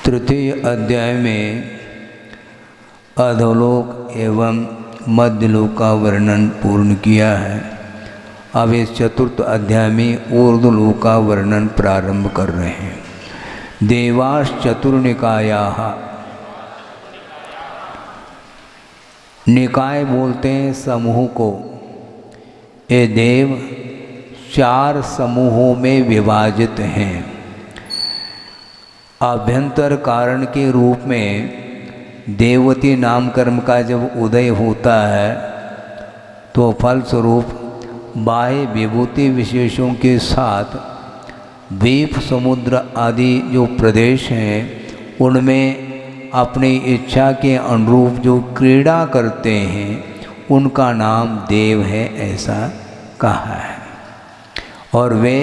तृतीय अध्याय में अधोलोक एवं मध्यलोक का वर्णन पूर्ण किया है। अब इस चतुर्थ अध्याय में ऊर्ध्वलोक का वर्णन प्रारंभ कर रहे हैं। देवास चतुर्निकायाः, निकाय बोलते हैं समूह को। ये देव 4 समूहों में विभाजित हैं। आभ्यंतर कारण के रूप में देवती नाम कर्म का जब उदय होता है तो फलस्वरूप बाह्य विभूति विशेषों के साथ द्वीप समुद्र आदि जो प्रदेश हैं उनमें अपनी इच्छा के अनुरूप जो क्रीड़ा करते हैं उनका नाम देव है, ऐसा कहा है। और वे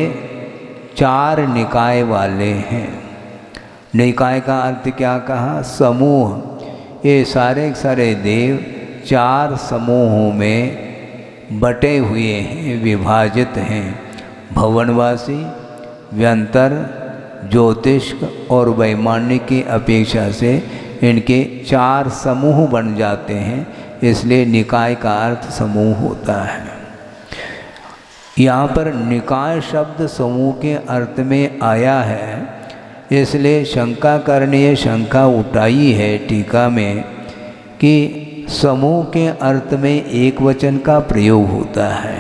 4 निकाय वाले हैं। निकाय का अर्थ क्या कहा? समूह। ये सारे सारे देव 4 समूहों में बटे हुए हैं, विभाजित हैं। भवनवासी, व्यंतर, ज्योतिष्क और वैमानिक की अपेक्षा से इनके 4 समूह बन जाते हैं, इसलिए निकाय का अर्थ समूह होता है। यहाँ पर निकाय शब्द समूह के अर्थ में आया है, इसलिए शंका करने शंका उठाई है टीका में कि समूह के अर्थ में एक वचन का प्रयोग होता है।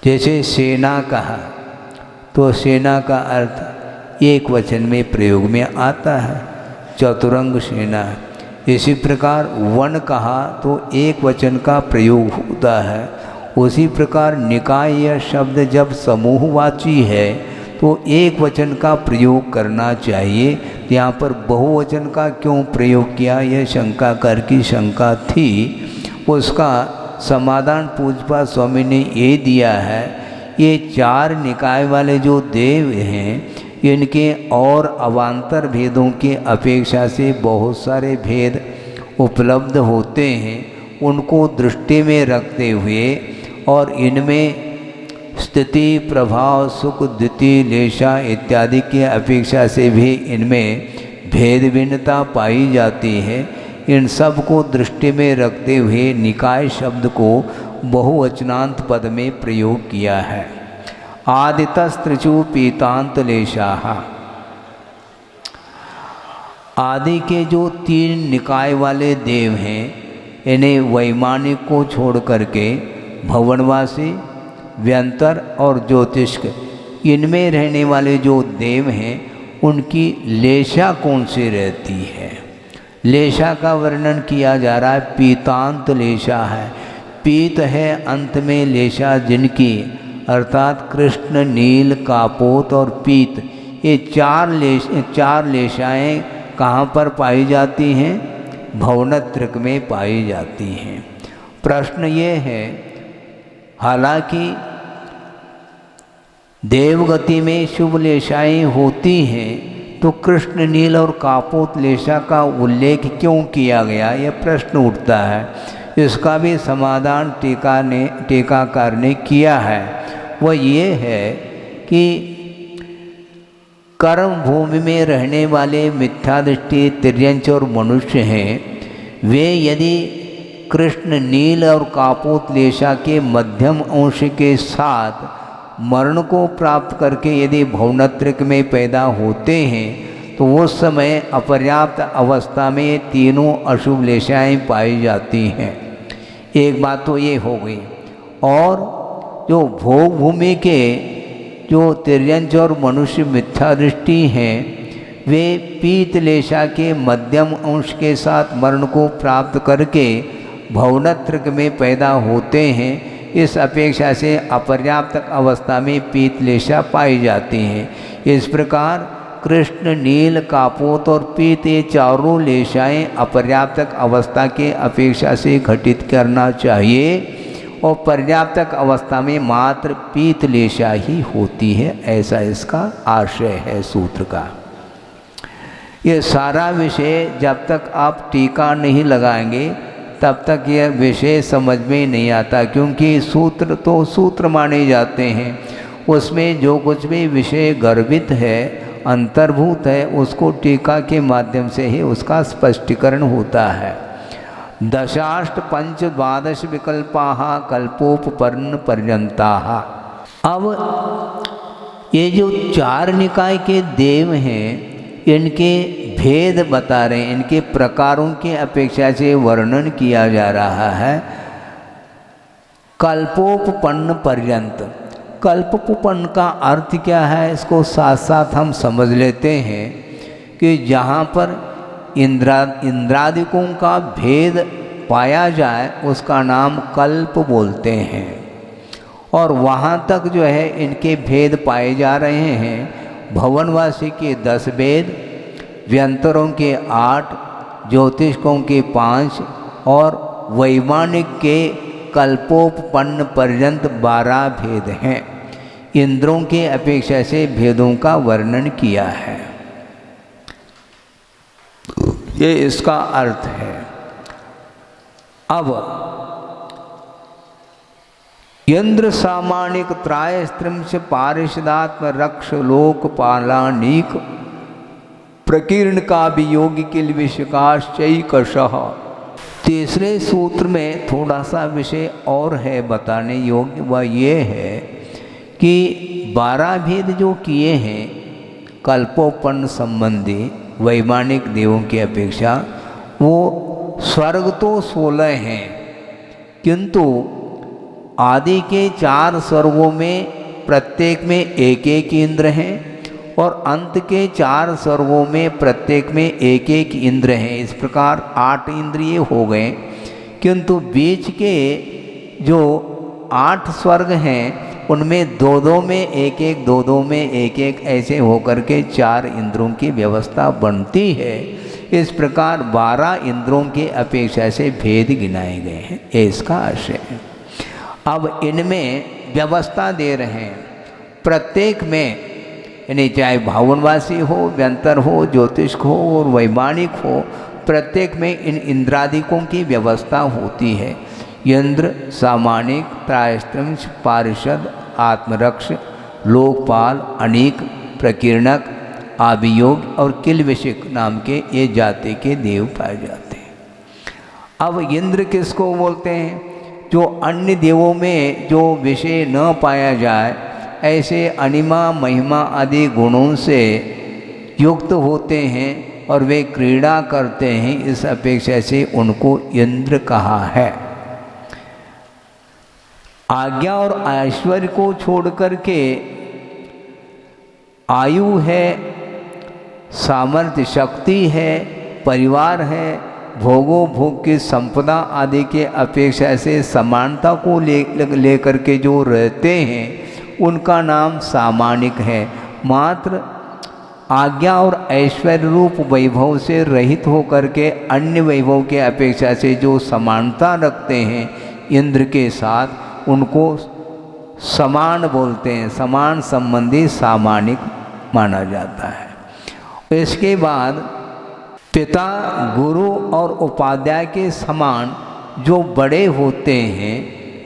जैसे सेना कहा तो सेना का अर्थ एक वचन में प्रयोग में आता है, चतुरंग सेना। इसी प्रकार वन कहा तो एक वचन का प्रयोग होता है। उसी प्रकार निकाय यह शब्द जब समूहवाची है तो एक वचन का प्रयोग करना चाहिए। यहाँ पर बहुवचन का क्यों प्रयोग किया, यह शंकाकार की शंका थी। उसका समाधान पूज्यपाद स्वामी ने ये दिया है, ये 4 निकाय वाले जो देव हैं इनके और अवान्तर भेदों के अपेक्षा से बहुत सारे भेद उपलब्ध होते हैं। उनको दृष्टि में रखते हुए और इनमें स्थिति, प्रभाव, सुख, द्युति, लेशा इत्यादि की अपेक्षा से भी इनमें भेद भिन्नता पाई जाती है। इन सब को दृष्टि में रखते हुए निकाय शब्द को बहुवचनांत पद में प्रयोग किया है। आदितस्त्रिचु पीतांत लेशाः, आदि के जो 3 निकाय वाले देव हैं इन्हें वैमानिक को छोड़ करके भवनवासी, व्यंतर और ज्योतिष्क, इनमें रहने वाले जो देव हैं उनकी लेशा कौन सी रहती है? लेशा का वर्णन किया जा रहा है, पीतांत लेशा है। पीत है अंत में लेशा जिनकी, अर्थात कृष्ण, नील, कापोत और पीत, ये 4 लेशाएँ कहाँ पर पाई जाती हैं? भवनत्रक में पाई जाती हैं। प्रश्न ये है, हालांकि देवगति में शुभ लेशाएँ होती हैं तो कृष्ण, नील और कापोत लेशा का उल्लेख क्यों किया गया, यह प्रश्न उठता है। इसका भी समाधान टीकाकार ने किया है। वह ये है कि कर्म भूमि में रहने वाले मिथ्यादृष्टि तिर्यंच और मनुष्य हैं, वे यदि कृष्ण, नील और कापोत लेशा के मध्यम अंश के साथ मरण को प्राप्त करके यदि भवनत्रक में पैदा होते हैं तो उस समय अपर्याप्त अवस्था में तीनों अशुभ लेशाएँ पाई जाती हैं। एक बात तो ये हो गई। और जो भोग भूमि के जो तिर्यंच और मनुष्य मिथ्यादृष्टि हैं वे पीत लेशा के मध्यम अंश के साथ मरण को प्राप्त करके भवनत्रक में पैदा होते हैं। इस अपेक्षा से अपर्याप्त अवस्था में पीत लेशा पाई जाती हैं। इस प्रकार कृष्ण, नील, कापोत और पीत, ये 4 लेशाएँ अपर्याप्त अवस्था के अपेक्षा से घटित करना चाहिए और पर्याप्त अवस्था में मात्र पीत लेशा ही होती है, ऐसा इसका आशय है सूत्र का। ये सारा विषय जब तक आप टीका नहीं लगाएंगे तब तक यह विषय समझ में नहीं आता, क्योंकि सूत्र तो सूत्र माने जाते हैं। उसमें जो कुछ भी विषय गर्भित है अंतर्भूत है, उसको टीका के माध्यम से ही उसका स्पष्टीकरण होता है। दशाष्ट पंच द्वादश विकल्पाः कल्पोपपन्न पर्यंताः। अब ये जो चार निकाय के देव हैं, इनके भेद बता रहे हैं, इनके प्रकारों की अपेक्षा से वर्णन किया जा रहा है। कल्पोपपन्न पर्यंत, कल्पोपपन्न का अर्थ क्या है, इसको साथ साथ हम समझ लेते हैं कि जहाँ पर इंद्रादिकों का भेद पाया जाए उसका नाम कल्प बोलते हैं, और वहाँ तक जो है इनके भेद पाए जा रहे हैं। भवनवासी के 10 भेद, व्यंतरों के 8, ज्योतिषकों के 5 और वैमानिक के कल्पोपपन्न पर्यंत 12 भेद हैं। इंद्रों के अपेक्षा से भेदों का वर्णन किया है, ये इसका अर्थ है। अब इंद्र सामानिक त्रायस्त्रिंश पारिषदात्म रक्ष लोकपालानीक प्रकीर्ण का वियोगी किल विषकाश्चैकशः। तीसरे सूत्र में थोड़ा सा विषय और है बताने योग्य, वह ये है कि 12 भेद जो किए हैं कल्पोपन्न संबंधी वैमानिक देवों की अपेक्षा, वो स्वर्ग तो 16 हैं, किंतु आदि के 4 स्वर्गों में प्रत्येक में एक एक इंद्र हैं, और अंत के 4 स्वर्गों में प्रत्येक में एक एक इंद्र हैं। इस प्रकार 8 इंद्रिय हो गए, किंतु बीच के जो 8 स्वर्ग हैं उनमें 2-2 में एक एक, 2-2 में एक एक, ऐसे होकर के 4 इंद्रों की व्यवस्था बनती है। इस प्रकार 12 इंद्रों के अपेक्षा से भेद गिनाए गए हैं, ये इसका आशय है। अब इनमें व्यवस्था दे रहे हैं, प्रत्येक में, यानी चाहे भावनवासी हो, व्यंतर हो, ज्योतिष हो और वैमानिक हो, प्रत्येक में इन इंद्रादिकों की व्यवस्था होती है। इंद्र, सामानिक, त्रायस्त्रिंश, पारिषद, आत्मरक्ष, लोकपाल, अनीक, प्रकीर्णक, आभियोग और किलविषिक नाम के ये जाति के देव पाए जाते हैं। अब इंद्र किसको बोलते हैं? जो अन्य देवों में जो विषय न पाया जाए, ऐसे अनिमा, महिमा आदि गुणों से युक्त होते हैं और वे क्रीड़ा करते हैं, इस अपेक्षा से उनको इंद्र कहा है। आज्ञा और ऐश्वर्य को छोड़ करके आयु है, सामर्थ्य शक्ति है, परिवार है, भोगों भोग की संपदा आदि के अपेक्षा से समानता को ले करके जो रहते हैं उनका नाम सामानिक है। मात्र आज्ञा और ऐश्वर्य रूप वैभव से रहित होकर के अन्य वैभव के अपेक्षा से जो समानता रखते हैं इंद्र के साथ, उनको समान बोलते हैं, समान संबंधी सामानिक माना जाता है। इसके बाद पिता, गुरु और उपाध्याय के समान जो बड़े होते हैं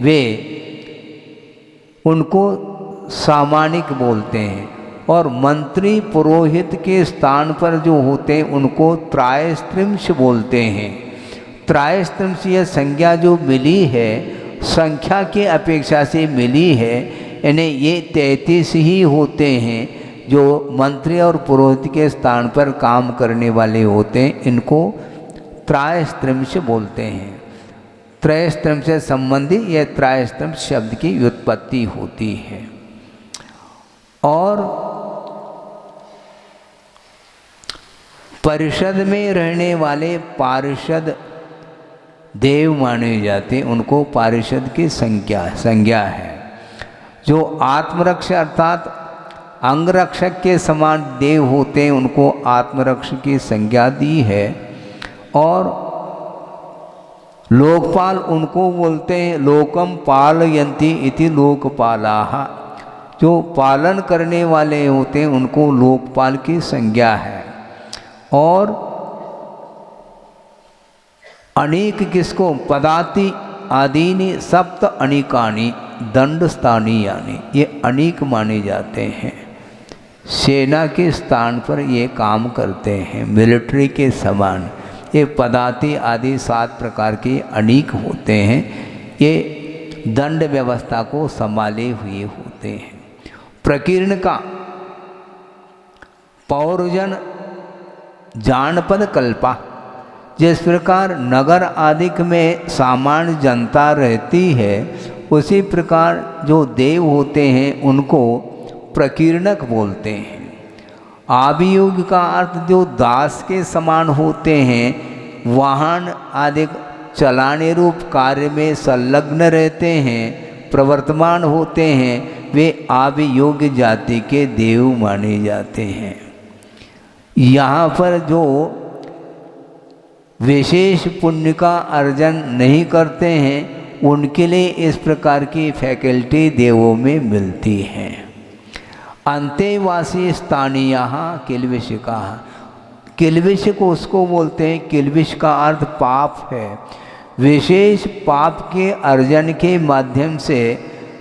वे, उनको सामानिक बोलते हैं, और मंत्री पुरोहित के स्थान पर जो होते हैं उनको त्रायस्त्रिंश बोलते हैं। त्रायस्त्रिंश यह संज्ञा जो मिली है, संख्या के अपेक्षा से मिली है, यानी ये 33 ही होते हैं जो मंत्री और पुरोहित के स्थान पर काम करने वाले होते हैं, इनको त्रायस्त्रिंश बोलते हैं। त्रयस्त्रिंश से संबंधी यह त्रायस्त्रिंश शब्द की व्युत्पत्ति होती है। और परिषद में रहने वाले पारिषद देव माने जाते, उनको पारिषद की संज्ञा है। जो आत्मरक्ष अर्थात अंगरक्षक के समान देव होते हैं उनको आत्मरक्षक की संज्ञा दी है। और लोकपाल उनको बोलते हैं, लोकम पालयन्ति इति लोकपालाः, जो पालन करने वाले होते हैं उनको लोकपाल की संज्ञा है। और अनेक किसको? पदाति आदीनि सप्त अनेकानि दंड स्थानीयानि, ये अनेक माने जाते हैं। सेना के स्थान पर ये काम करते हैं, मिलिट्री के समान। ये पदाति आदि 7 प्रकार के अनेक होते हैं, ये दंड व्यवस्था को संभाले हुए होते हैं। प्रकीर्ण का पौरजन जानपद कल्पा, जिस प्रकार नगर आदि में सामान्य जनता रहती है, उसी प्रकार जो देव होते हैं उनको प्रकीर्णक बोलते हैं। आभियोग का अर्थ जो दास के समान होते हैं, वाहन आदि चलाने रूप कार्य में संलग्न रहते हैं, प्रवर्तमान होते हैं, वे आभियोग जाति के देव माने जाते हैं। यहाँ पर जो विशेष पुण्य का अर्जन नहीं करते हैं, उनके लिए इस प्रकार की फैकल्टी देवों में मिलती है। अंतेवासी स्थानीय किल्बिषिका, किल्बिष को उसको बोलते हैं, किल्बिष का अर्थ पाप है। विशेष पाप के अर्जन के माध्यम से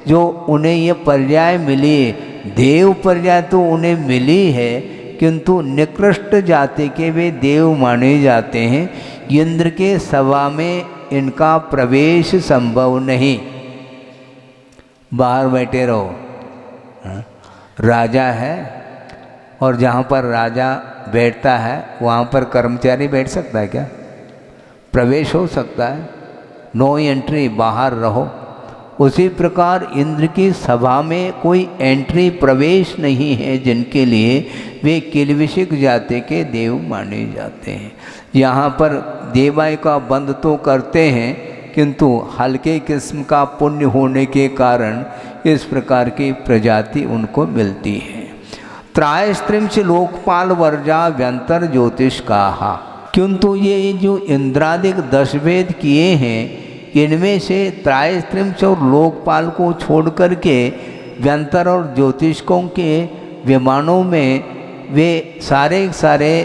जो उन्हें ये पर्याय मिली, देव पर्याय तो उन्हें मिली है, किंतु निकृष्ट जाति के वे देव माने जाते हैं। इंद्र के सभा में इनका प्रवेश संभव नहीं, बाहर बैठे रहो। राजा है और जहाँ पर राजा बैठता है वहाँ पर कर्मचारी बैठ सकता है क्या? प्रवेश हो सकता है, नो एंट्री, बाहर रहो। उसी प्रकार इंद्र की सभा में कोई एंट्री प्रवेश नहीं है, जिनके लिए वे किल्बिषिक जाति के देव माने जाते हैं। यहाँ पर देवाय का बंद तो करते हैं, किंतु हल्के किस्म का पुण्य होने के कारण इस प्रकार की प्रजाति उनको मिलती है। त्रायस्त्रिंश लोकपाल वर्जा व्यंतर ज्योतिष कहा, किंतु ये जो इंद्रादिक 10 वेद किए हैं, इनमें से त्रायस्त्रिंश और लोकपाल को छोड़ करके व्यंतर और ज्योतिषकों के विमानों में वे सारे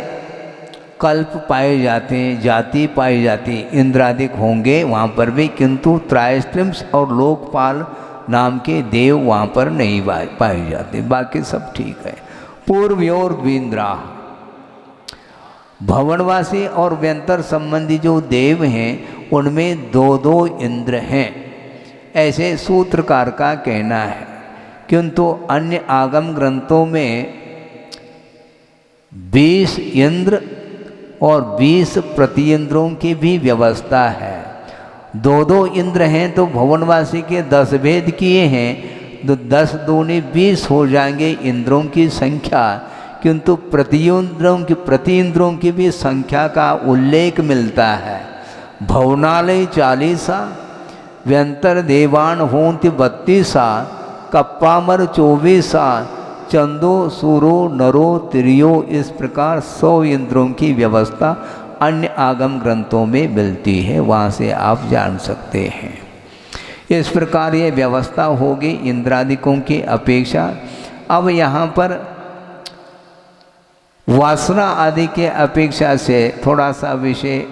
कल्प पाए जाते हैं, जाति पाई जाती। इंद्रादिक होंगे वहाँ पर भी, किंतु त्रायस्त्रिंश और लोकपाल नाम के देव वहाँ पर नहीं पाए जाते, बाकी सब ठीक है। पूर्वयोर द्विंद्रा, भवनवासी और व्यंतर संबंधी जो देव हैं उनमें 2-2 इंद्र हैं, ऐसे सूत्रकार का कहना है। किंतु अन्य आगम ग्रंथों में 20 इंद्र और 20 प्रतिइंद्रों की भी व्यवस्था है। 2-2 इंद्र हैं तो भवनवासी के 10 भेद किए हैं, तो 10 दूनी 20 हो जाएंगे इंद्रों की संख्या। किंतु प्रतिइंद्रों की भी संख्या का उल्लेख मिलता है। भवनालय 40, व्यंतर देवान होंति 32, कप्पामर 24, चंदो सूरो नरो तिरियो, इस प्रकार 100 इंद्रों की व्यवस्था अन्य आगम ग्रंथों में मिलती है, वहाँ से आप जान सकते हैं। इस प्रकार ये व्यवस्था होगी इंद्रादिकों की अपेक्षा। अब यहाँ पर वासना आदि के अपेक्षा से थोड़ा सा विषय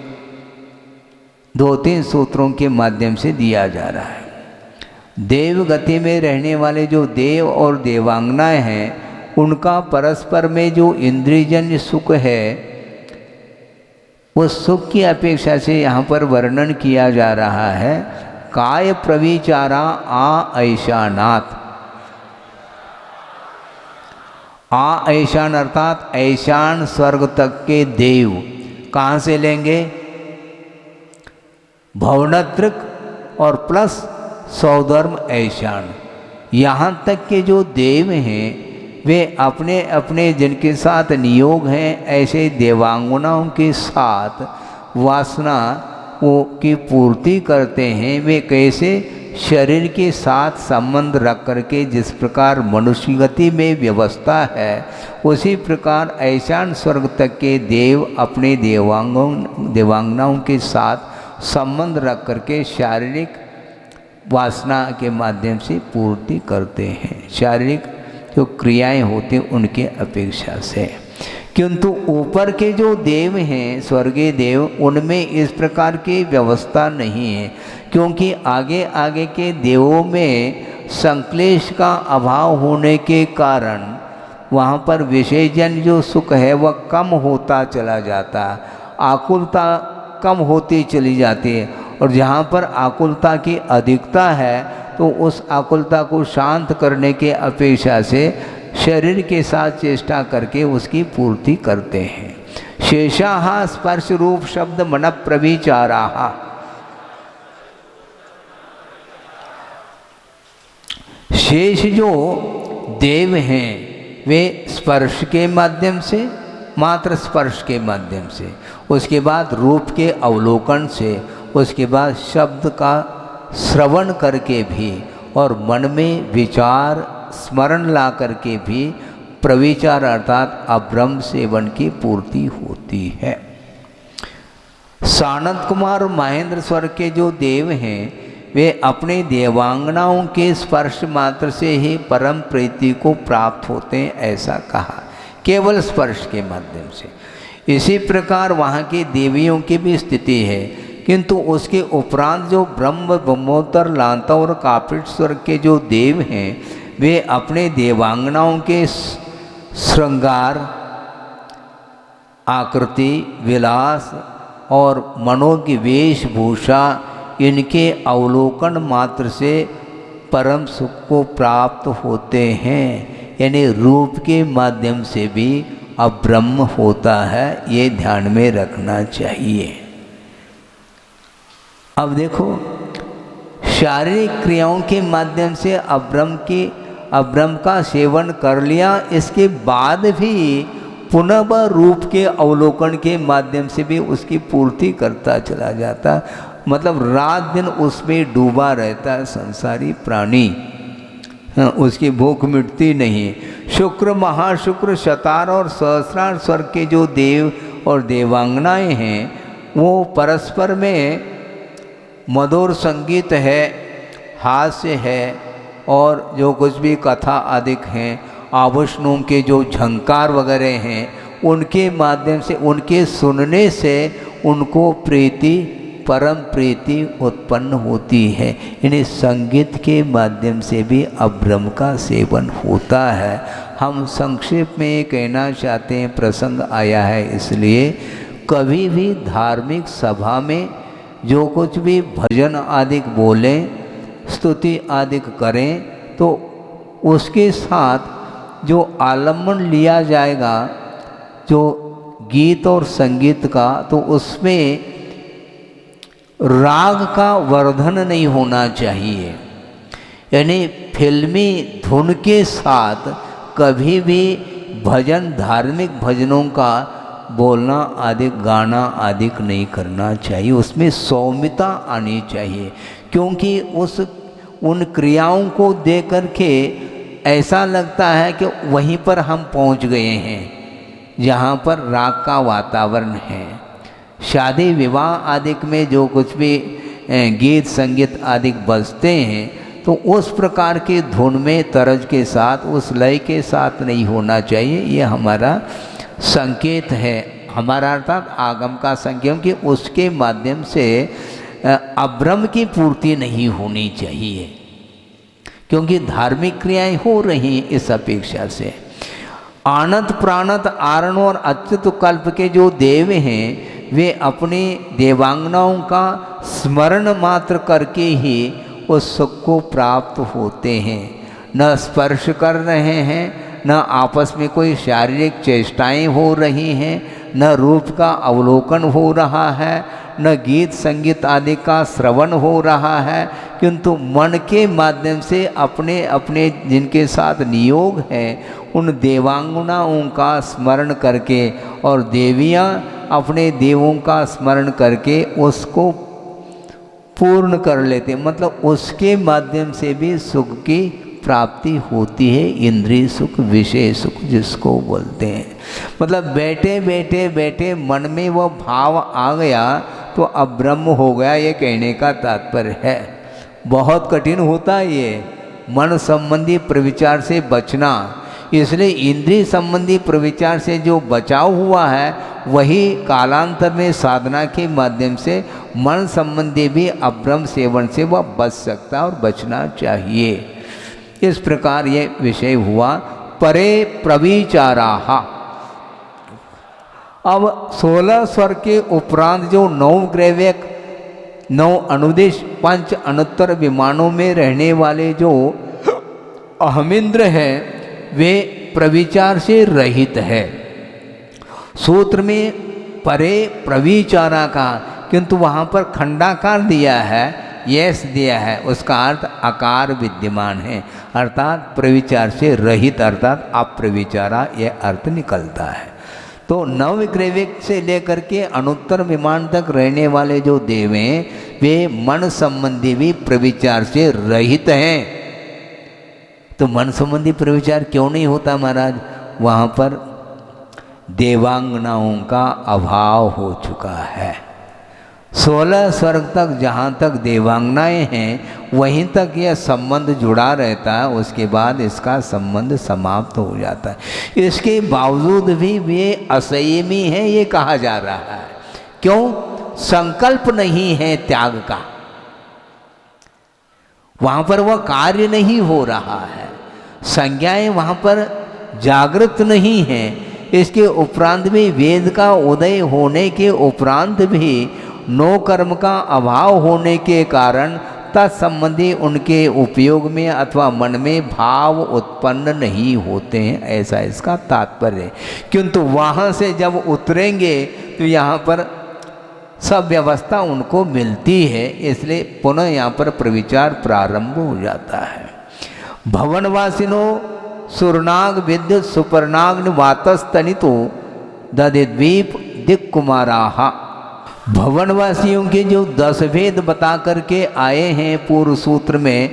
2-3 सूत्रों के माध्यम से दिया जा रहा है। देव गति में रहने वाले जो देव और देवांगनाएं हैं, उनका परस्पर में जो इंद्रियजन्य सुख है, उस सुख की अपेक्षा से यहाँ पर वर्णन किया जा रहा है। काय प्रविचारा आ ऐशानाथ, आ ऐशान अर्थात ऐशान स्वर्ग तक के देव कहाँ से लेंगे? भवनत्रिक और प्लस सौधर्म ऐशान। यहाँ तक के जो देव हैं वे अपने अपने जिनके साथ नियोग हैं, ऐसे देवांगनाओं के साथ वासना की पूर्ति करते हैं। वे कैसे? शरीर के साथ संबंध रख करके, जिस प्रकार मनुष्य गति में व्यवस्था है, उसी प्रकार ऐशान स्वर्ग तक के देव अपने देवांगनाओं के साथ संबंध रख करके शारीरिक वासना के माध्यम से पूर्ति करते हैं, शारीरिक जो क्रियाएं होती हैं उनके अपेक्षा से। किंतु ऊपर के जो देव हैं, स्वर्गीय देव, उनमें इस प्रकार की व्यवस्था नहीं है, क्योंकि आगे आगे के देवों में संक्लेश का अभाव होने के कारण वहाँ पर विषयजन जो सुख है वह कम होता चला जाता, आकुलता कम होती चली जाती है। और जहाँ पर आकुलता की अधिकता है तो उस आकुलता को शांत करने के अपेक्षा से शरीर के साथ चेष्टा करके उसकी पूर्ति करते हैं। शेषाः स्पर्श रूप शब्द मन प्रविचाराः, शेष जो देव हैं वे स्पर्श के माध्यम से, मात्र स्पर्श के माध्यम से, उसके बाद रूप के अवलोकन से, उसके बाद शब्द का श्रवण करके भी और मन में विचार स्मरण ला करके भी प्रविचार अर्थात अब्रह्म सेवन की पूर्ति होती है। सानंद कुमार और महेंद्र स्वर्ग के जो देव हैं वे अपने देवांगनाओं के स्पर्श मात्र से ही परम प्रीति को प्राप्त होते हैं, ऐसा कहा, केवल स्पर्श के माध्यम से। इसी प्रकार वहाँ की देवियों की भी स्थिति है, किंतु उसके उपरांत जो ब्रह्म ब्रह्मोत्तर लांता और कापिट स्वर्ग के जो देव हैं वे अपने देवांगनाओं के श्रृंगार, आकृति, विलास और मनो की वेशभूषा, इनके अवलोकन मात्र से परम सुख को प्राप्त होते हैं। यानी रूप के माध्यम से भी अब्रह्म होता है, ये ध्यान में रखना चाहिए। अब देखो, शारीरिक क्रियाओं के माध्यम से अब्रह्म का सेवन कर लिया, इसके बाद भी पुनः वह रूप के अवलोकन के माध्यम से भी उसकी पूर्ति करता चला जाता, मतलब रात दिन उसमें डूबा रहता है संसारी प्राणी, उसकी भूख मिटती नहीं। शुक्र, महाशुक्र, शतार और सहस्रार स्वर्ग के जो देव और देवांगनाएं हैं वो परस्पर में मधुर संगीत है, हास्य है और जो कुछ भी कथा आदिक हैं, आभूषणों के जो झंकार वगैरह हैं, उनके माध्यम से, उनके सुनने से उनको प्रीति, परम प्रीति उत्पन्न होती है। यानी संगीत के माध्यम से भी अब्रह्म का सेवन होता है। हम संक्षेप में ये कहना चाहते हैं, प्रसंग आया है इसलिए, कभी भी धार्मिक सभा में जो कुछ भी भजन आदिक बोलें, स्तुति आदिक करें, तो उसके साथ जो आलम्बन लिया जाएगा जो गीत और संगीत का, तो उसमें राग का वर्धन नहीं होना चाहिए। यानी फिल्मी धुन के साथ कभी भी भजन, धार्मिक भजनों का बोलना आदि, गाना आदि नहीं करना चाहिए। उसमें सौम्यता आनी चाहिए, क्योंकि उन क्रियाओं को देख कर के ऐसा लगता है कि वहीं पर हम पहुंच गए हैं जहाँ पर राग का वातावरण है। शादी विवाह आदि में जो कुछ भी गीत संगीत आदि बजते हैं, तो उस प्रकार के धुन में, तरज के साथ, उस लय के साथ नहीं होना चाहिए। ये हमारा संकेत है, हमारा अर्थात आगम का संकेत, कि उसके माध्यम से अब्रह्म की पूर्ति नहीं होनी चाहिए, क्योंकि धार्मिक क्रियाएं हो रही इस अपेक्षा से। आनत प्राणत आरण और अच्युत कल्प के जो देव हैं वे अपने देवांगनाओं का स्मरण मात्र करके ही उस सुख को प्राप्त होते हैं। न स्पर्श कर रहे हैं, न आपस में कोई शारीरिक चेष्टाएं हो रही हैं, न रूप का अवलोकन हो रहा है, न गीत संगीत आदि का श्रवण हो रहा है, किंतु मन के माध्यम से अपने अपने जिनके साथ नियोग है उन देवांगनाओं का स्मरण करके और देवियाँ अपने देवों का स्मरण करके उसको पूर्ण कर लेते, मतलब उसके माध्यम से भी सुख की प्राप्ति होती है। इंद्रिय सुख, विषय सुख जिसको बोलते हैं, मतलब बैठे बैठे बैठे मन में वह भाव आ गया तो अब ब्रह्म हो गया, ये कहने का तात्पर्य है। बहुत कठिन होता है ये मन संबंधी प्रविचार से बचना, इसलिए इंद्रिय संबंधी प्रविचार से जो बचाव हुआ है वही कालांतर में साधना के माध्यम से मन संबंधी भी अब्रह्म सेवन से वह बच सकता है और बचना चाहिए। इस प्रकार ये विषय हुआ। परे प्रविचाराः। अब 16 स्वर के उपरांत जो 9 ग्रैविक 9 अनुदेश 5 अनुत्तर विमानों में रहने वाले जो अहमिंद्र हैं वे प्रविचार से रहित है। सूत्र में परे प्रविचारा का, किंतु वहाँ पर खंडाकार दिया है, यस दिया है, उसका अर्थ आकार विद्यमान है, अर्थात प्रविचार से रहित अर्थात अप्रविचारा, यह अर्थ निकलता है। तो नवग्रैविक से लेकर के अनुत्तर विमान तक रहने वाले जो देव हैं वे मन संबंधी भी प्रविचार से रहित हैं। तो मन संबंधी प्रविचार क्यों नहीं होता महाराज? वहाँ पर देवांगनाओं का अभाव हो चुका है। 16 स्वर्ग तक जहाँ तक देवांगनाएं हैं वहीं तक यह संबंध जुड़ा रहता है, उसके बाद इसका संबंध समाप्त हो जाता है। इसके बावजूद भी वे असंयमी हैं ये कहा जा रहा है। क्यों? संकल्प नहीं है त्याग का, वहाँ पर वह कार्य नहीं हो रहा है, संज्ञाएं वहाँ पर जागृत नहीं हैं। इसके उपरांत भी वेद का उदय होने के उपरांत भी 9 कर्म का अभाव होने के कारण तत्संबंधी उनके उपयोग में अथवा मन में भाव उत्पन्न नहीं होते हैं, ऐसा इसका तात्पर्य है। किंतु वहाँ से जब उतरेंगे तो यहाँ पर सब व्यवस्था उनको मिलती है, इसलिए पुनः यहाँ पर प्रविचार प्रारंभ हो जाता है। भवनवासिनो सुरनाग विद्युत सुपर्णाग्नि वातस्तनितो दधिद्वीप दिक्कुमाराः। भवनवासियों के जो 10 भेद बता करके आए हैं पूर्व सूत्र में,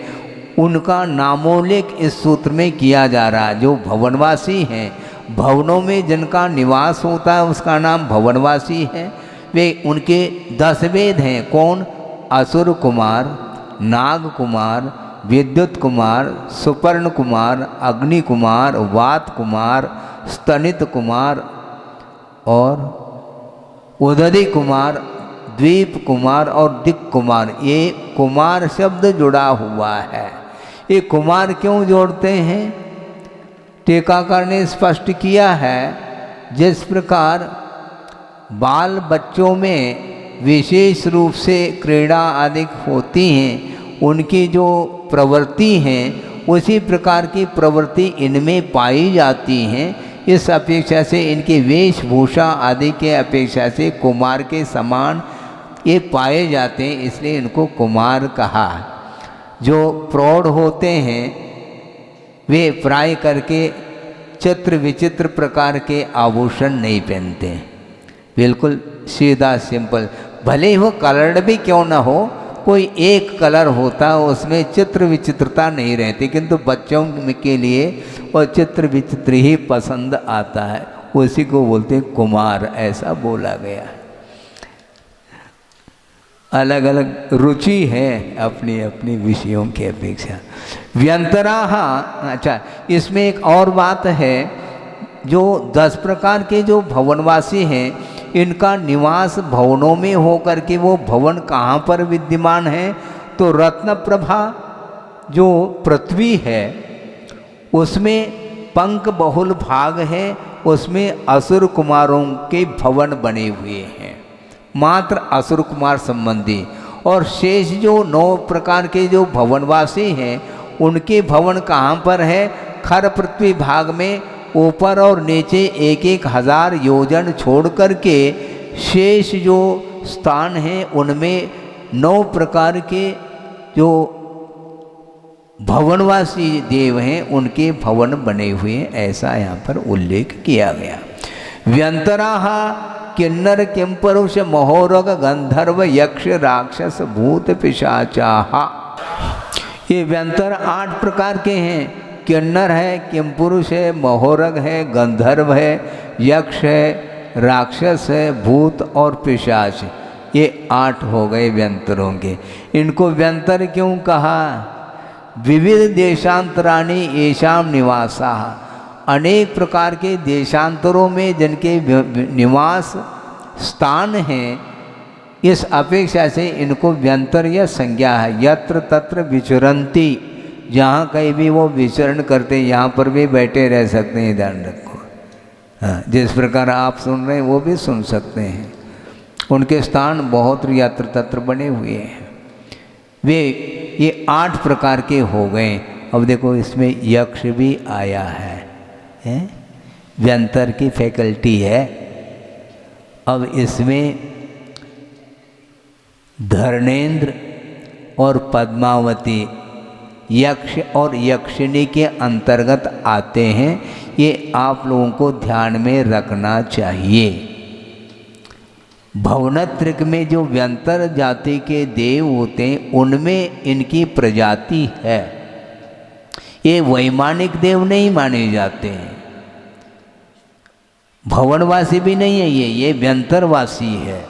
उनका नामोल्लेख इस सूत्र में किया जा रहा है। जो भवनवासी हैं, भवनों में जिनका निवास होता है उसका नाम भवनवासी है। वे उनके 10 भेद हैं। कौन? असुर कुमार, नाग कुमार, विद्युत कुमार, सुपर्ण कुमार, अग्नि कुमार, वात कुमार, स्तनित कुमार और उदधि कुमार, द्वीप कुमार और दिक् कुमार। ये कुमार शब्द जुड़ा हुआ है। ये कुमार क्यों जोड़ते हैं? टीकाकार ने स्पष्ट किया है, जिस प्रकार बाल बच्चों में विशेष रूप से क्रीड़ा आदि होती हैं, उनकी जो प्रवृत्ति हैं उसी प्रकार की प्रवृत्ति इनमें पाई जाती हैं। इस अपेक्षा से इनकी वेशभूषा आदि के अपेक्षा से कुमार के समान ये पाए जाते हैं, इसलिए इनको कुमार कहा। जो प्रौढ़ होते हैं वे प्राय करके चित्र विचित्र प्रकार के आभूषण नहीं पहनते हैं, बिल्कुल सीधा सिंपल। भले ही वो कलर्ड भी क्यों ना हो, कोई एक कलर होता है उसमें चित्र विचित्रता नहीं रहती, किंतु बच्चों के लिए वो चित्र विचित्र ही पसंद आता है, उसी को बोलते हैं कुमार, ऐसा बोला गया है। अलग अलग रुचि है अपनी अपनी विषयों की अपेक्षा। व्यंतराः, अच्छा इसमें एक और बात है, जो 10 प्रकार के जो भवनवासी हैं इनका निवास भवनों में हो करके वो भवन कहाँ पर विद्यमान है? तो रत्नप्रभा जो पृथ्वी है उसमें पंख बहुल भाग है, उसमें असुर कुमारों के भवन बने हुए हैं, मात्र असुर कुमार संबंधी। और शेष जो 9 प्रकार के जो भवनवासी हैं उनके भवन कहाँ पर है? खर पृथ्वी भाग में ऊपर और नीचे 1,000 योजन छोड़ करके शेष जो स्थान हैं उनमें 9 प्रकार के जो भवनवासी देव हैं उनके भवन बने हुए हैं, ऐसा यहाँ पर उल्लेख किया गया। व्यंतराः किन्नर किंपुरुष महोरग गंधर्व यक्ष राक्षस भूत पिशाचाः। ये व्यंतर 8 प्रकार के हैं। किन्नर है, किंपुरुष है, महोरग है, गंधर्व है, यक्ष है, राक्षस है, भूत और पिशाच। ये 8 हो गए व्यंतरों के। इनको व्यंतर क्यों कहा? विविध देशांतराणि येषां निवासाः। अनेक प्रकार के देशांतरों में जिनके निवास स्थान हैं, इस अपेक्षा से इनको व्यंतर या संज्ञा है। यत्र तत्र विचरन्ति, जहाँ कहीं भी वो विचरण करते हैं यहाँ पर भी बैठे रह सकते हैं, ध्यान रखो। हाँ, जिस प्रकार आप सुन रहे हैं वो भी सुन सकते हैं। उनके स्थान बहुत यत्र तत्र बने हुए हैं। वे ये 8 प्रकार के हो गए। अब देखो इसमें यक्ष भी आया है? व्यंतर की फैकल्टी है। अब इसमें धर्मेंद्र और पद्मावती यक्ष और यक्षिणी के अंतर्गत आते हैं। ये आप लोगों को ध्यान में रखना चाहिए। भवनत्रिक में जो व्यंतर जाति के देव होते हैं उनमें इनकी प्रजाति है। ये वैमानिक देव नहीं माने जाते हैं, भवनवासी भी नहीं है, ये व्यंतरवासी है।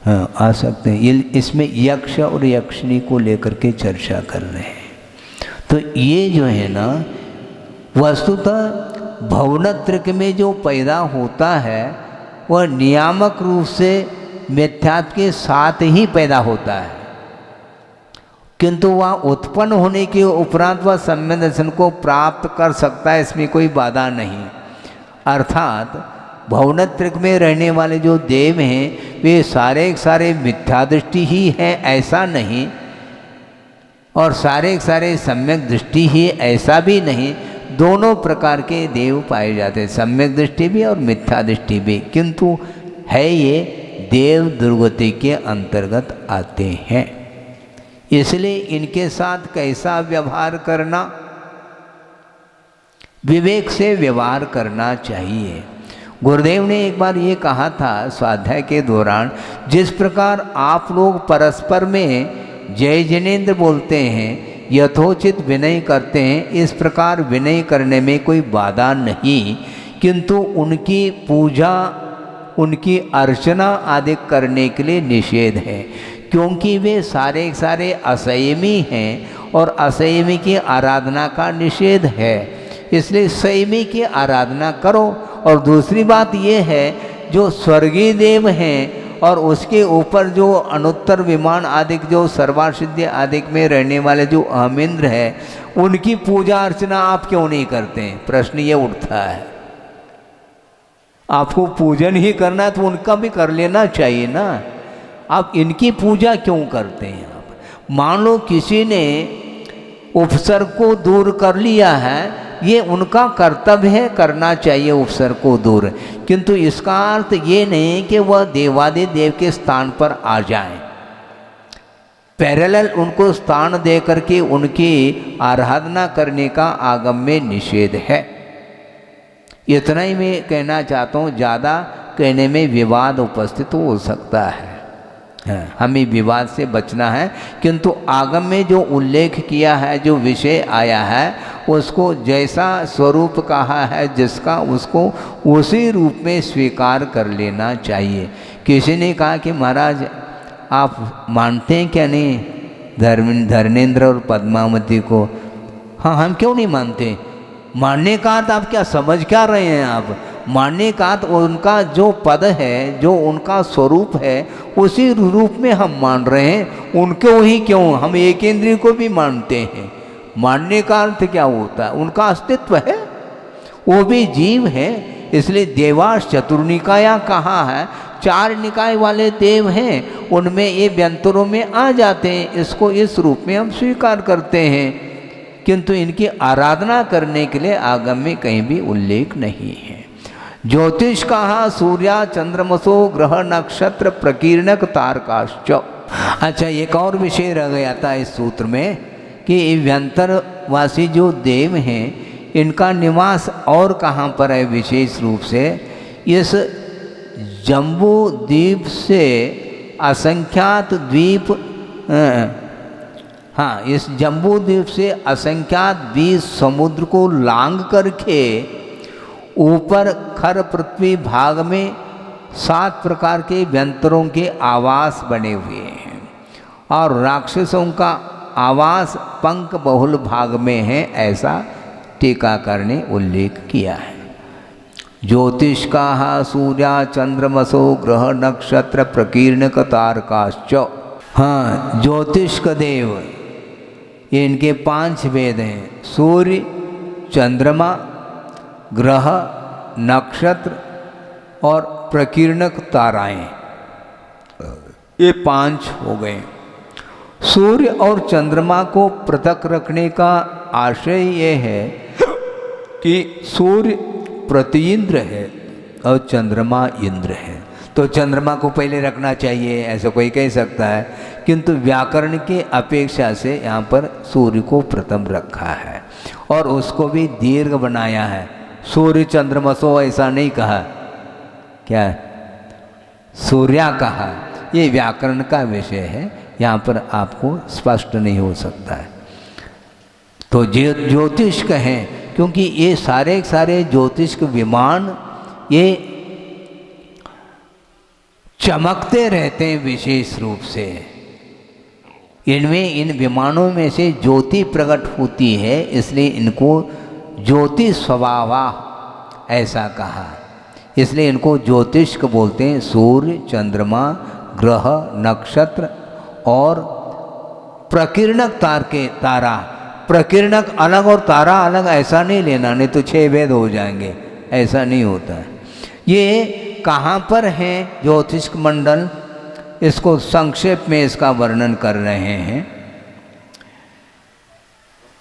हाँ, आ सकते हैं। ये इसमें यक्ष और यक्षिणी को लेकर के चर्चा कर रहे हैं। तो ये जो है ना, वस्तुतः भवनत्रिक में जो पैदा होता है वह नियामक रूप से मिथ्यात्व के साथ ही पैदा होता है, किंतु वह उत्पन्न होने के उपरांत वह सम्यक दर्शन को प्राप्त कर सकता है, इसमें कोई बाधा नहीं। अर्थात भवनत्रिक में रहने वाले जो देव हैं वे सारे के सारे मिथ्या दृष्टि ही हैं ऐसा नहीं, और सारे के सारे सम्यक दृष्टि ही ऐसा भी नहीं। दोनों प्रकार के देव पाए जाते हैं, सम्यक दृष्टि भी और मिथ्या दृष्टि भी, किंतु है ये देव दुर्गति के अंतर्गत आते हैं। इसलिए इनके साथ कैसा व्यवहार करना, विवेक से व्यवहार करना चाहिए। गुरुदेव ने एक बार ये कहा था स्वाध्याय के दौरान, जिस प्रकार आप लोग परस्पर में जय जिनेन्द्र बोलते हैं, यथोचित विनय करते हैं, इस प्रकार विनय करने में कोई बाधा नहीं, किंतु उनकी पूजा, उनकी अर्चना आदि करने के लिए निषेध है, क्योंकि वे सारे सारे असंयमी हैं और असंयमी की आराधना का निषेध है। इसलिए संयमी की आराधना करो। और दूसरी बात ये है, जो स्वर्गीय देव हैं और उसके ऊपर जो अनुत्तर विमान आदि जो सर्वासिद्धि आदि में रहने वाले जो अहमिंद्र है, उनकी पूजा अर्चना आप क्यों नहीं करते हैं? प्रश्न ये उठता है। आपको पूजन ही करना है तो उनका भी कर लेना चाहिए ना। आप इनकी पूजा क्यों करते हैं? आप मान लो किसी ने उपसर्ग को दूर कर लिया है, ये उनका कर्तव्य है, करना चाहिए उपसर्ग को दूर, किंतु इसका अर्थ ये नहीं कि वह देवादिदेव के स्थान पर आ जाएं। पैरेलल उनको स्थान दे करके उनकी आराधना करने का आगम में निषेध है। इतना ही मैं कहना चाहता हूँ, ज़्यादा कहने में विवाद उपस्थित हो सकता है। हमें विवाद से बचना है, किंतु आगम में जो उल्लेख किया है, जो विषय आया है, उसको जैसा स्वरूप कहा है जिसका, उसको उसी रूप में स्वीकार कर लेना चाहिए। किसी ने कहा कि महाराज आप मानते हैं क्या नहीं धर्मेंद्र और पद्मावती को? हाँ, हम क्यों नहीं मानते? मानने का अर्थ आप क्या समझ क्या रहे हैं? आप मानने का अर्थ उनका जो पद है, जो उनका स्वरूप है, उसी रूप में हम मान रहे हैं। उनको ही क्यों, हम एक इंद्रिय को भी मानते हैं। मानने का अर्थ क्या होता है? उनका अस्तित्व है, वो भी जीव है। इसलिए देवास चतुर्निकाया कहा है, 4 निकाय वाले देव हैं, उनमें ये व्यंतरों में आ जाते हैं। इसको इस रूप में हम स्वीकार करते हैं, किंतु इनकी आराधना करने के लिए आगम में कहीं भी उल्लेख नहीं है। ज्योतिष कहा सूर्या चंद्रमसो ग्रह नक्षत्र प्रकीर्णक तारकाश्च। अच्छा, एक और विषय रह गया था इस सूत्र में कि व्यंतरवासी जो देव हैं, इनका निवास और कहाँ पर है? विशेष रूप से इस जम्बू द्वीप से असंख्यात द्वीप, हाँ, इस जम्बू द्वीप से असंख्यात द्वीप समुद्र को लांघ करके ऊपर खर पृथ्वी भाग में 7 प्रकार के व्यंतरों के आवास बने हुए हैं, और राक्षसों का आवास पंख बहुल भाग में है, ऐसा टीकाकार ने उल्लेख किया है। ज्योतिष का सूर्या चंद्रमसो ग्रह नक्षत्र प्रकीर्णक तारकाश्च। हाँ, ज्योतिष्क देव, ये इनके 5 वेद हैं। सूर्य, चंद्रमा, ग्रह, नक्षत्र और प्रकीर्णक ताराएं, ये 5 हो गए। सूर्य और चंद्रमा को पृथक रखने का आशय ये है कि सूर्य प्रतिइंद्र है और चंद्रमा इंद्र है, तो चंद्रमा को पहले रखना चाहिए, ऐसा कोई कह सकता है, किंतु व्याकरण के अपेक्षा से यहाँ पर सूर्य को प्रथम रखा है और उसको भी दीर्घ बनाया है। सूर्य चंद्रमसो ऐसा नहीं कहा, क्या सूर्या कहा, ये व्याकरण का विषय है, यहाँ पर आपको स्पष्ट नहीं हो सकता है। तो ज्योतिष्क हैं, क्योंकि ये सारे ज्योतिष्क विमान ये चमकते रहते हैं विशेष रूप से। इनमें, इन विमानों में से ज्योति प्रकट होती है, इसलिए इनको ज्योति स्वभावा ऐसा कहा, इसलिए इनको ज्योतिष्क बोलते हैं। सूर्य, चंद्रमा, ग्रह, नक्षत्र और प्रकीर्णक तारा। प्रकीर्णक अलग और तारा अलग ऐसा नहीं लेना, नहीं तो 6 वेद हो जाएंगे, ऐसा नहीं होता है। ये कहाँ पर है ज्योतिष्क मंडल, इसको संक्षेप में इसका वर्णन कर रहे हैं।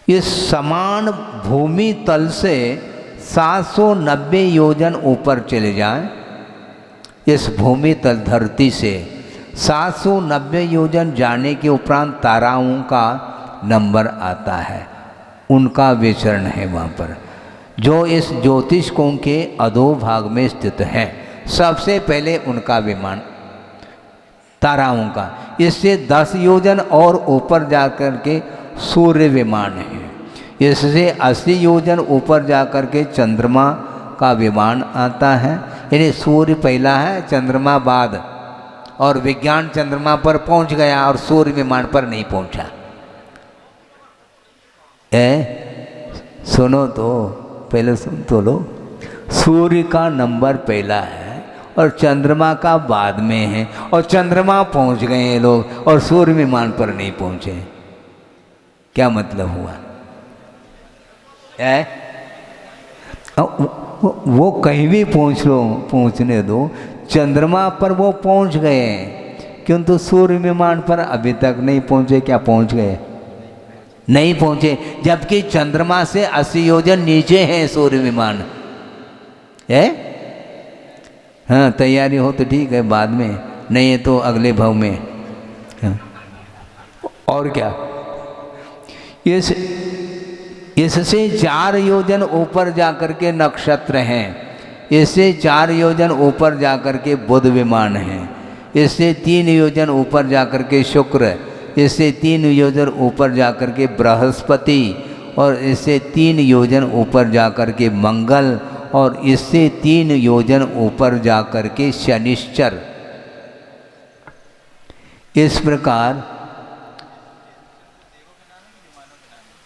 इस समान भूमि तल से 790 योजन ऊपर चले जाएं, इस भूमि तल धरती से 790 योजन जाने के उपरांत ताराओं का नंबर आता है, उनका विचरण है वहाँ पर, जो इस ज्योतिष्कों के अधोभाग में स्थित हैं। सबसे पहले उनका विमान ताराओं का, इससे 10 योजन और ऊपर जाकर के सूर्य विमान है, इससे 80 योजन ऊपर जाकर के चंद्रमा का विमान आता है। यानी सूर्य पहला है, चंद्रमा बाद, और विज्ञान चंद्रमा पर पहुंच गया और सूर्य विमान पर नहीं पहुंचा। सुनो तो, पहले सुन तो लो, सूर्य का नंबर पहला है और चंद्रमा का बाद में है, और चंद्रमा पहुंच गए हैं लोग और सूर्य विमान पर नहीं पहुंचे। क्या मतलब हुआ? वो कहीं भी पहुंचने दो, चंद्रमा पर वो पहुंच गए, किंतु सूर्य विमान पर अभी तक नहीं पहुंचे। क्या पहुंच गए? नहीं पहुंचे, जबकि चंद्रमा से 80 योजन नीचे है सूर्य विमान है। हाँ, तैयारी हो तो ठीक है, बाद में, नहीं है तो अगले भाव में। हाँ। और क्या, इससे 4 योजन ऊपर जाकर के नक्षत्र हैं, इससे 4 योजन ऊपर जाकर के बुध विमान है, इससे 3 योजन ऊपर जाकर के शुक्र, इससे 3 योजन ऊपर जाकर के बृहस्पति, और इससे 3 योजन ऊपर जाकर के मंगल, और इससे 3 योजन ऊपर जाकर के शनिश्चर। इस प्रकार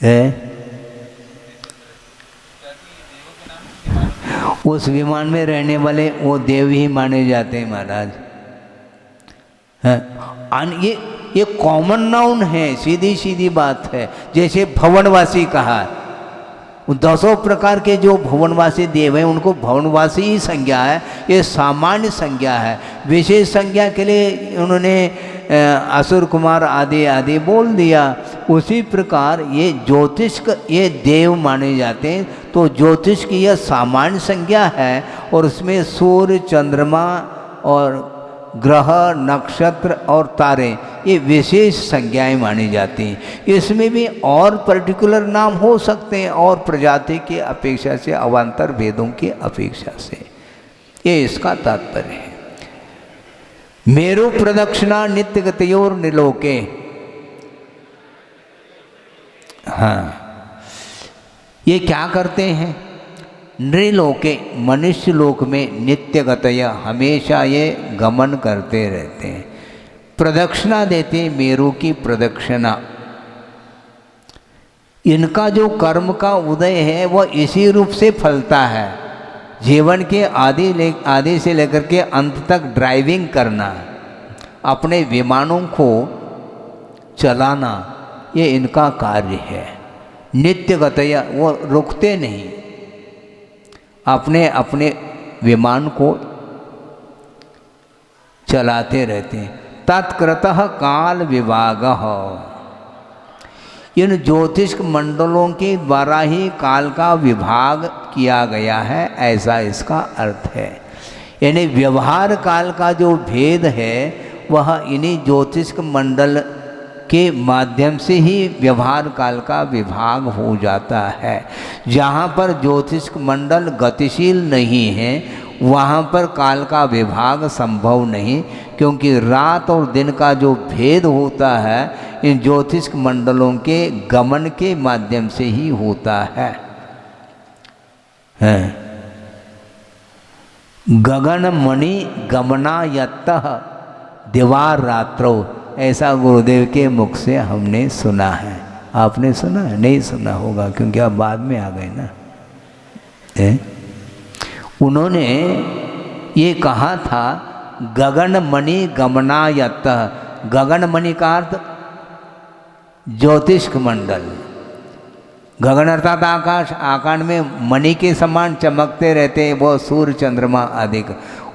है, उस विमान में रहने वाले वो देव ही माने जाते हैं महाराज। ये कॉमन नाउन है, सीधी सीधी बात है। जैसे भवनवासी कहा, 10 प्रकार के जो भवनवासी देव हैं उनको भवनवासी ही संज्ञा है, ये सामान्य संज्ञा है। विशेष संज्ञा के लिए उन्होंने असुर कुमार आदि आदि बोल दिया। उसी प्रकार ये ज्योतिष्क, ये देव माने जाते हैं। तो ज्योतिष की यह सामान्य संज्ञा है, और उसमें सूर्य, चंद्रमा और ग्रह, नक्षत्र और तारे, ये विशेष संज्ञाएं मानी जाती हैं। इसमें भी और पर्टिकुलर नाम हो सकते हैं, और प्रजाति की अपेक्षा से, अवान्तर भेदों की अपेक्षा से, ये इसका तात्पर्य है। मेरु प्रदक्षिणा नित्य गतयोर निलोके। हाँ, ये क्या करते हैं? नृलोके, मनुष्य लोक में नित्य गतया, हमेशा ये गमन करते रहते हैं, प्रदक्षिणा देते हैं, मेरु की प्रदक्षिणा। इनका जो कर्म का उदय है वह इसी रूप से फलता है। जीवन के आदि से लेकर के अंत तक ड्राइविंग करना, अपने विमानों को चलाना ये इनका कार्य है। नित्य गतया वो रुकते नहीं, अपने अपने विमान को चलाते रहते हैं। तत्कृतः काल विभागः, इन ज्योतिष मंडलों के द्वारा ही काल का विभाग किया गया है, ऐसा इसका अर्थ है। यानी व्यवहार काल का जो भेद है वह इन्हीं ज्योतिष मंडल के माध्यम से ही व्यवहार काल का विभाग हो जाता है। जहाँ पर ज्योतिष मंडल गतिशील नहीं है वहाँ पर काल का विभाग संभव नहीं, क्योंकि रात और दिन का जो भेद होता है इन ज्योतिष मंडलों के गमन के माध्यम से ही होता है। गगन मणि गमनायतः दिवा रात्रो, ऐसा गुरुदेव के मुख से हमने सुना है। आपने सुना है? नहीं सुना होगा क्योंकि आप बाद में आ गए ना। उन्होंने ये कहा था गगन मणि गमनायत। गगन मणि का अर्थ ज्योतिष मंडल, गगन अर्थात आकाश, आकाश में मणि के समान चमकते रहते हैं वो सूर्य चंद्रमा आदि,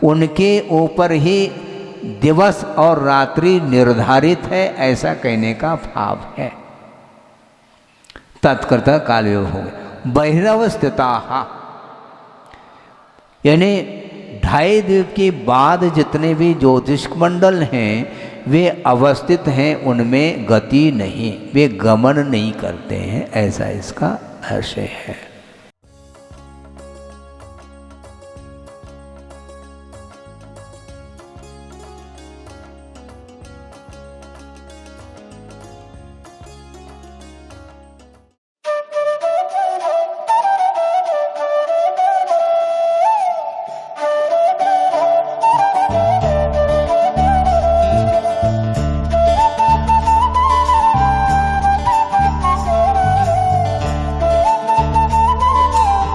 उनके ऊपर ही दिवस और रात्रि निर्धारित है, ऐसा कहने का भाव है। तत्कृतः काल विभाग हो गए। बहिरव स्थिताः, यानी 2.5 द्वीप के बाद जितने भी ज्योतिष मंडल हैं वे अवस्थित हैं, उनमें गति नहीं, वे गमन नहीं करते हैं, ऐसा इसका आशय है।